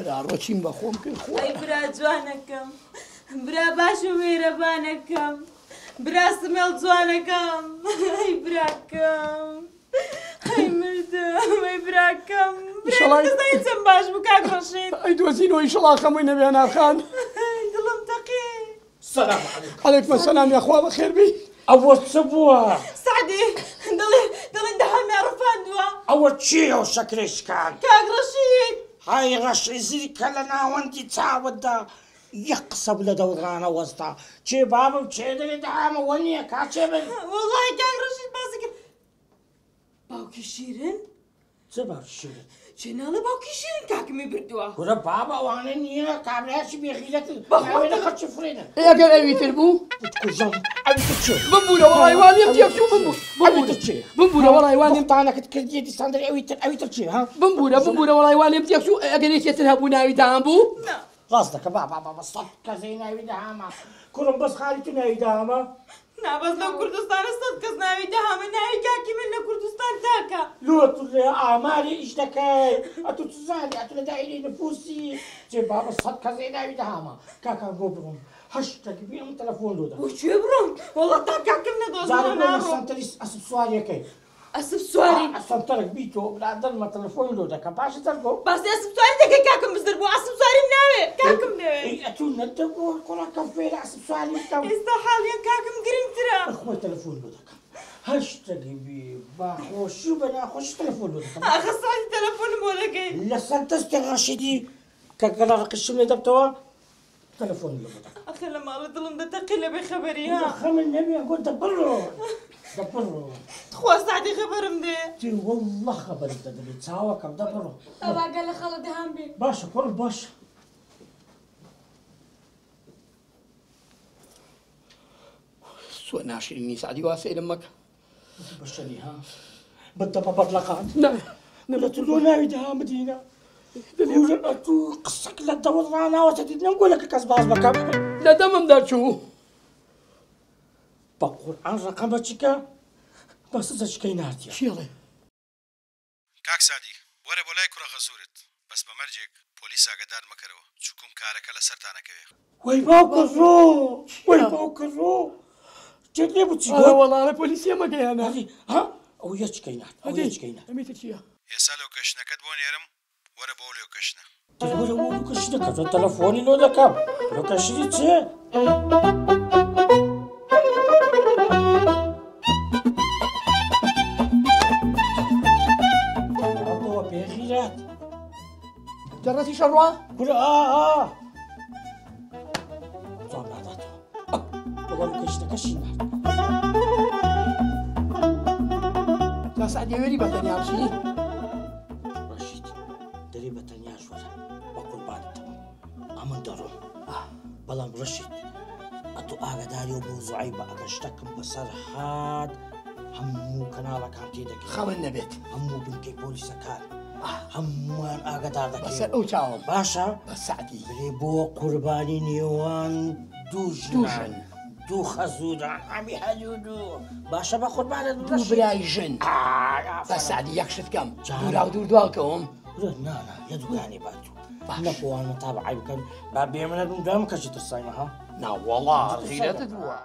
برا ڕۆچین بەخۆم کرد خۆ ئەی برا جوانەکەم برا باش و مێرەبانەکەم برا سمێڵ جوانەکەم ئەی براکەم ئەی مردم ئەی براکەم برای چەند باش بوو کاک ڕەشید ئەی دۆزینەوە ئیشەڵا خەمووی نەبێ ناخان دڵم تەقی سلام عەلەیکم سەلام یاخوا بەخێر بی ئەوە چ بووە؟ سعدی دڵێن دەهامیان ڕفاندووە ئەوە چییە و شەکرێشکان؟ کاک ڕەشید های ڕەشیزی کە لە ناوەندی چاوتدا یەک قسە لە دەوڵانە وەستا چێ بابم چێ دەێ دەهامەوە نییە کاچێ بن وەڵڵای کاک ڕەشید باسی کرد باوکی شیرن چ باوکی شیرن؟ چێ ناڵێ باوکی شیرن کاکمی بردووە گورە بابە ئەوانە نییە کابرایکی بێخیلەت ناوێنە خەرچی فرێنە ئەگەر ئەویتر بوو کوژەم ئەویتر چێ؟ بمبوورە وەڵای وانیم تێکچوو ئەویتر چێ؟ بمبوورە وەڵای وانیم تانەکەت کردیە دیسان دەری ئەویتر چێ ها؟ بمبوورە وەڵای وانیم تێکچوو ئەگەر یەکێتر هەبوو ناوی دام بوو ڕاست دەکە بابا سەد کەسەی ناوی دەهامە کوڕم بەس خاڵی تو ناوی داهامە نابەز لەو کوردستانە سەد کەس ناوی دەهامە ناوی کاکی من لە کوردستان تاکە لۆتو لێ ئاماری ئیش دەکەی ئەتو چ زانی ئەتو لە دایری نفوسی جێ بابە سەد کەسەی ناوی دەهامە کاکا بۆ بڕۆم هەشتێکی بێم تەلەفۆن لۆ دەکەم بۆ کوێ بڕۆم وەڵڵا تا کاکم نەدۆزمەوە ناڕۆم سنتەری ئەسب سوارەکەی ئەسب سواری سنتەرێک بیتۆ برادەرمە تەلەفۆن لۆ دەکەم پاشە دەرگۆ باسی ئەسب سواری دەکەی کاکم بزر بوو ئەسب سواریم ناوێ کاکم نەوێ ئەتو نەدەگۆ کوڕەکەم فێرە ئەسب سواری بکەم ئێستا حاڵیان کاکم گرنگترە خۆی تەلەفۆن لۆ دەکەم هەشتێکی بێ باخۆشی و بە ناخۆشی تەلەفۆن لۆ دەکەم ئاخە ساڵی تەلەفۆنم بۆ دەکەی لەسەر دەستی ڕەشیدی کە گەڵا ڕقشم لێ دەبتەوە تەلەفۆن لۆ دەکەم ئەخە لە ماڵە دڵم دەتەقی لە بێخەبەری ها خەمن نەبێ گۆ دەبڕۆ خوا سعدی خەبەرم دێ تێ وەڵڵە خەبەرت دەدەبێت چاوەکەم دەبڕۆ ئەواگە لە خەڵە دەهام بێ باشە کوڕ باشە سوە ناشرینی سعدی وا سەیرم مەکە بەشەنی ها بەدە بە بەدڵەقان نە تو لۆ ناوی دەها مدینە تو قسەک لە دەوڵڕاناوەتە دیت نەمگۆلەکە کەس باز بەکەم لە دەممدا چوو بە قورئان ڕقەمە چیکە بەسە زەچکەی ناتیە چیڵێ کاک سادی وەرە بۆ لای کوڕە غەزورت بەس بە مەرجێک پۆلیس ئاگادار مەکەرەوە چووکم کارەکە لە سەرتانەکەوێ وەی باوکە ڕۆ وەی باوکە ڕۆ جێت لێ بوو چی وەڵامە پۆلیسیە مەگەیانە ها ئەو یەچکەی نات ئەو یەچکەی نات ئەمیتر چییە ئێستا لەو کەشنەکەت بۆ نێرم وەرە بۆ لێو کەشنە وەرە بۆ لەو کەشنەکە تۆ تەلەفۆنی لۆ دەکەم لۆ کەشنی چێ بێغیرەت جەڕەتی شەڕوا کورە جواب ناداتەوە بەڵام کەشنەکەشی نات جا سعدی وێری بەتەنیا بچی ڕەشید دەری بەتەنیاش وەرە بە قوربانتەوە ئەمن دەڕۆم بەڵام ڕەشید ئەتو ئاگاداری و بۆزوعی بە ئەگەر شتەکەم بەسەر هات هەموو کەناڵەکان تێدەکەم خەون نەبێت هەموو بنکەی پۆلیسەکان هەمووان ئاگادار دەکەن بەسەر ئەو چاوم باشە بە سعدی برێ بۆ قوربانی نێوان دوو ژن دوو خەزوودان هەمی هەلوودوو باشە بە قوربانت دوو برای ژن بە سعدی یەک شت بکەم دوورا و دوور دواڵکەوم نانا لە دوکانی باتوو نەپۆوان مەتابعی بکەن با بێمەنە دوم دام کەچی ترسایمە ها ناوەڵا غیرەتت بووە